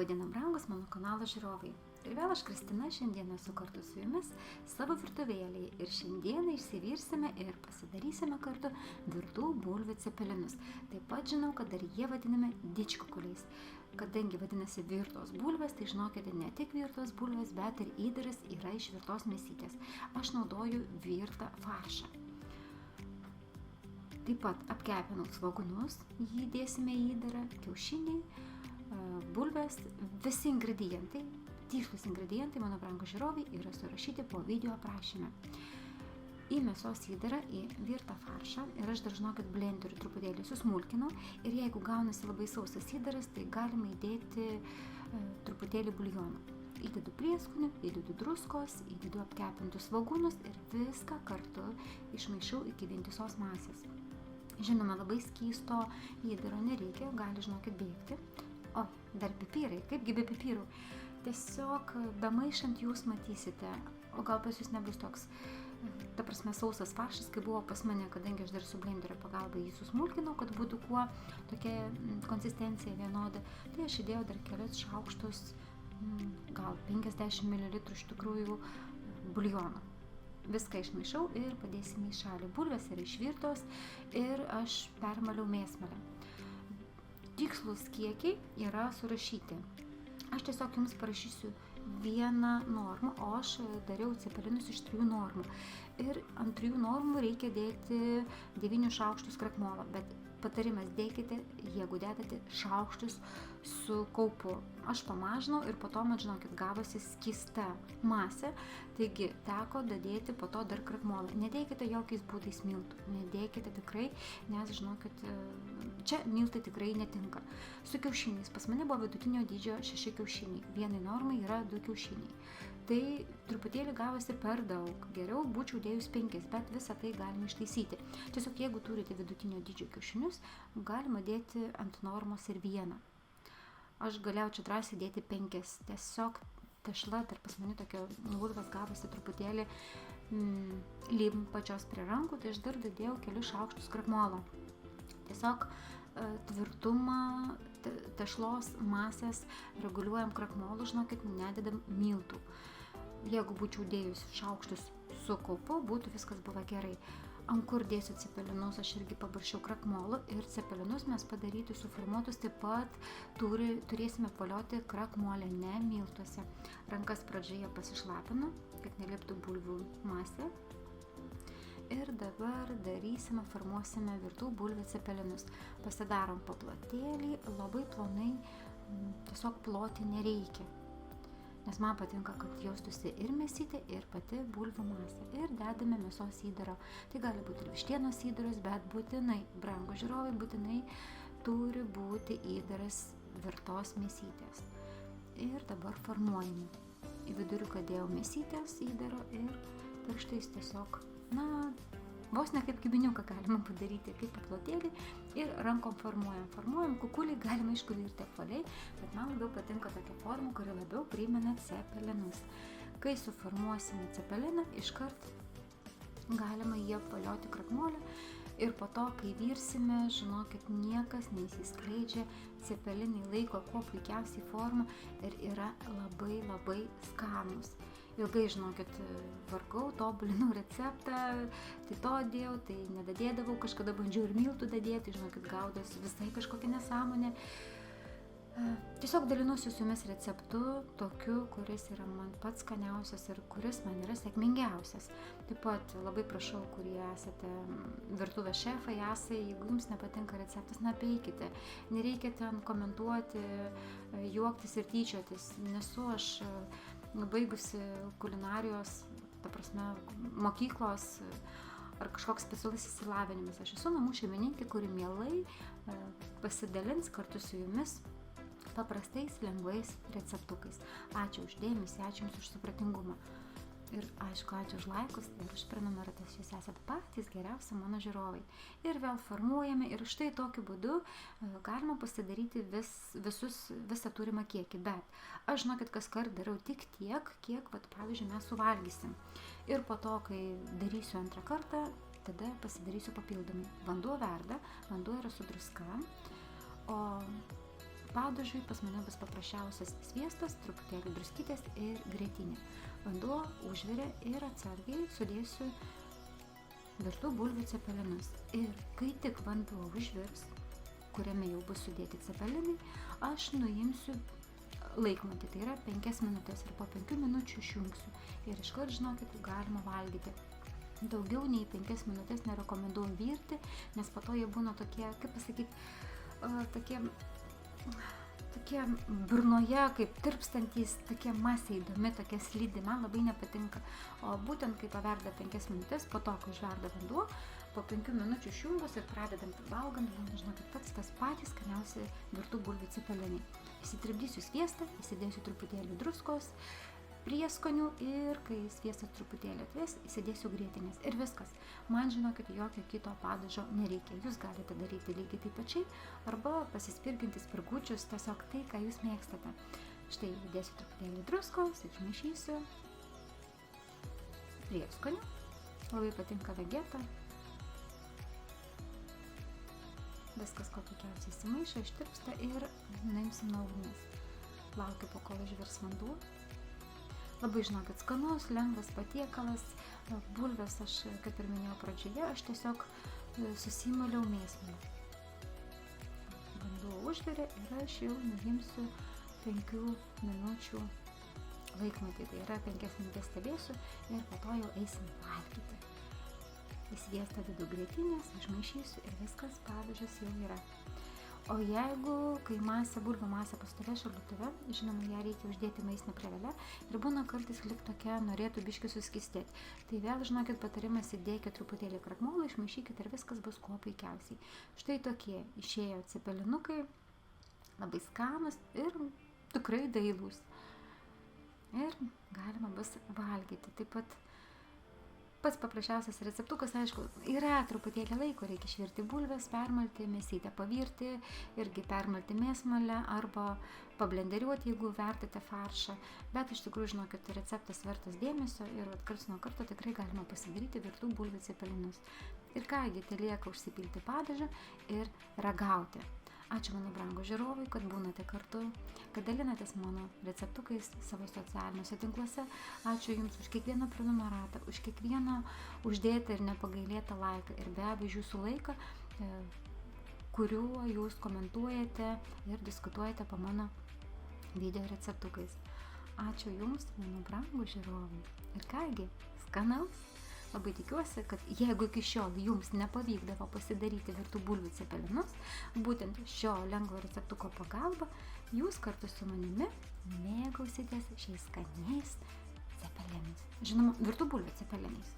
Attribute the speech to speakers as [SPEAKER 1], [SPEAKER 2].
[SPEAKER 1] Labadiena, brangus mano kanalo žiūrovai. Ir vėl aš Kristina šiandien esu kartu su jumis savo virtuvėlėje ir šiandieną išsivirsime ir pasidarysime kartu virtų bulvių cepelinus. Taip pat žinau, kad dar jie vadinami didžkukuliais. Kadangi vadinasi virtos bulvės, tai žinokite, ne tik virtos bulvės, bet ir įdaras yra iš virtos mėsytės. Aš naudoju virtą faršą. Taip pat apkepinau svogūnus, jį dėsime į įdarą, kiaušiniai, bulvės, visi ingredientai, tikslūs ingredientai, mano brangūs žiūrovai, yra surašyti po video aprašyme. Į mėsos įdarą, į virtą faršą, ir aš dar žinokit blenderiu truputėlį susmulkinau, ir jeigu gaunasi labai sausas įdaras, tai galima įdėti truputėlį buljono. Įdedu prieskonių, įdedu druskos, įdedu apkepintus svogūnus ir viską kartu išmaišau iki vientisos masės. Žinoma, labai skysto įdaro nereikia, gali žinokit bėgti. O, dar pipirai, kaipgi be pipirų. Tiesiog bemaišant jūs matysite, o gal pas jūs nebus toks, ta prasme, sausas faršas, kai buvo pas mane, kadangi aš dar su blenderio pagalba jį susmulkinau, kad būtų kuo tokia konsistencija vienoda. Tai aš įdėjau dar kelius šaukštus, gal 50 ml iš tikrųjų buljono. Viską išmaišau ir padėsime į šalį. Bulvės yra išvirtos ir aš permaliau mėsmalę. Tikslūs kiekiai yra surašyti. Aš tiesiog jums parašysiu vieną normą, o aš dariau cepelinus iš 3 normų. Ir ant 3 normų reikia dėti 9 šaukštus krakmolo, bet patarimas dėkite, jeigu dedate šaukštus su kaupu. Aš pamažinau ir po to, man žinokit, gavosi skysta masė, taigi teko dadėti po to dar krakmolą. Nedėkite jokiais būdais miltų, nedėkite tikrai, nes žinokit, čia miltai tikrai netinka. Su kiaušiniais, pas mane buvo vidutinio dydžio 6 kiaušiniai, vienai normai yra 2 kiaušiniai. Tai truputėlį gavosi per daug, geriau būčiau dėjus 5, bet visą tai galima ištaisyti. Tiesiog jeigu turite vidutinio dydžio kiaušinius, galima dėti ant normos ir 1. Aš galėjau čia drąsiai dėti 5, tiesiog tešla tarp pas mane tokio bulvės gavosi truputėlį lim pačios prie rankų, tai aš dar dadėjau kelius šaukštus krakmolo. Tiesiog tvirtumą tešlos masės reguliuojam krakmolu, žinokit, nededam miltų. Jeigu būčiau dėjus šaukštus su kaupu, būtų viskas buvę gerai. Ant kur dėsiu cepelinus, aš irgi pabaršiau krakmolu ir cepelinus mes padaryti suformuotus taip pat turėsime apvolioti krakmolę, ne miltuose. Rankas pradžioje pasišlapinu, kad neliptų bulvių masė. Ir dabar formuosime virtų bulvių cepelinus. Pasidarom paplotėlį, labai plonai, tiesiog ploti nereikia. Nes man patinka, kad jaustųsi ir mėsytė, ir pati bulvių masė. Ir dedame mėsos įdaro. Tai gali būti ir vištienos įdaras, bet būtinai, brangūs žiūrovai, būtinai turi būti įdaras virtos mėsytės. Ir dabar formuojame. Į viduriuką dėjau mėsytės įdaro ir pirštais tiesiog, vos ne kaip kibiniuką galima padaryti, kaip paplotėlį, ir rankom formuojam. Kukulį galima iškulirti apvaliai, bet man labiau patinka tokia forma, kuri labiau primena cepelinus. Kai suformuosime cepeliną, iškart galima jį apvalioti krakmolę ir po to, kai virsime, žinokit, niekas neįsiskleidžia, cepelinai laiko kuo puikiausiai formą ir yra labai labai skanūs. Ilgai, žinokit, vargau, tobulinau receptą, tai to dėjau, tai nedadėdavau, kažkada bandžiau ir miltų dadėti, žinokit, gaudos visai kažkokia nesąmonė. Tiesiog dalinuosi su jumis receptu, tokiu, kuris yra man pats skaniausias ir kuris man yra sėkmingiausias. Taip pat labai prašau, kurie esate virtuvės šefai, jeigu jums nepatinka receptas, apeikite. Nereikia ten komentuoti, juoktis ir tyčiotis. Nesu aš baigusi kulinarijos, ta prasme, mokyklos ar kažkoks specialus išsilavinimas. Aš esu namų šeimininkė, kuri mielai pasidalins kartu su jumis paprastais, lengvais receptukais. Ačiū už dėmesį, ačiū jums už supratingumą. Ir aišku, ačiū už laikus ir už prenumeratas, jūs esat patys geriausi mano žiūrovai. Ir vėl formuojame ir štai tokiu būdu galima pasidaryti visą turimą kiekį. Bet aš, žinokit, kaskart darau tik tiek, kiek, pavyzdžiui, mes suvalgysim. Ir po to, kai darysiu antrą kartą, tada pasidarysiu papildomai. Vanduo verda, vanduo yra su druska, o Padažui pas mane bus paprasčiausias sviestas, truputėlį druskytės ir grietinė. Vanduo užvirė ir atsargiai sudėsiu virtų bulvių cepelinus. Ir kai tik vanduo užvirs, kuriame jau bus sudėti cepelinai, aš nuimsiu laikmatį, tai yra 5 minutės ir po 5 minučių išjungsiu. Ir iškart žinokit, galima valgyti. Daugiau nei 5 minutės nerekomenduoju virti, nes po to jie būna tokie, kaip pasakyti, tokie burnoje, kaip tirpstantys, tokie masė įdomi, tokie slydi, man labai nepatinka. O būtent kai paverda 5 minutės, po to, kai užverda vanduo, po 5 minučių išjungus ir pradedant valgant, žinokit, pats tas patys skaniausi virtų bulvių cepelinai. Įsitripdysiu sviestą, įsidėsiu truputėlį druskos, prieskonių ir kai sviestas truputėlį atvės, įsidėsiu grietinės ir viskas. Man, žinokit, jokio kito padažo nereikia. Jūs galite daryti lygiai taip pačiai arba pasispirginti spirgučius, tiesiog tai, ką jūs mėgstate. Štai įdėsiu truputėlį druskos, išmaišysiu prieskonių. Labai patinka vegeta. Viskas, ko puikiausiai įsimaišo, ištirpsta ir nuimsim nuo ugnies. Laukiu, po kol išvirs vanduo. Labai, žinokit, skanus, lengvas patiekalas. Bulves aš, kaip ir minėjau pradžioje, aš tiesiog susimaliau mėsmalę. Vanduo užvirė ir aš jau nuimsiu 5 minučių laikmatį. Tai yra 5 minutės stebėsiu ir po to jau eisim valgyti. Į sviestą dedu grietinės, išmaišysiu ir viskas, padažas jau yra. O jeigu, kai bulvių masė pastovės šaldytuve, žinoma, ją reikia uždėti maistinę plėvelę ir būna kartais lyg tokia norėtų biškį suskystėti. Tai vėl, žinokit, patarimas įdėkit truputėlį krakmolo, išmaišykit ir viskas bus kuo puikiausiai. Štai tokie išėjo cepelinukai, labai skanus ir tikrai dailūs. Ir galima bus valgyti. Taip pat pats paprasčiausias receptukas, aišku, yra truputėlį laiko, reikia išvirti bulves, permalti, mėsytę pavirti, irgi permalti mėsmalę arba pablenderiuoti, jeigu vertate faršą. Bet iš tikrųjų, žinokit, receptas vertas dėmesio ir karts nuo karto tikrai galima pasidaryti virtų bulvių cepelinus. Ir kągi, tai lieka užsipilti padažą ir ragauti. Ačiū mano brangūs žiūrovai, kad būnate kartu, kad dalinatės mano receptukais savo socialiniuose tinkluose. Ačiū Jums už kiekvieną prenumeratą, už kiekvieną uždėtą ir nepagailėtą laiką ir be abejo Jūsų laiką, kuriuo Jūs komentuojate ir diskutuojate po mano video receptukais. Ačiū Jums, mano brangūs žiūrovai. Ir kągi, skanaus. Labai tikiuosi, kad jeigu iki šiol Jums nepavykdavo pasidaryti virtų bulvių cepelinus, būtent šio lengvo receptuko pagalba, Jūs kartu su manimi mėgausitės šiais skaniais cepelinais. Žinoma, virtų bulvių cepelinais.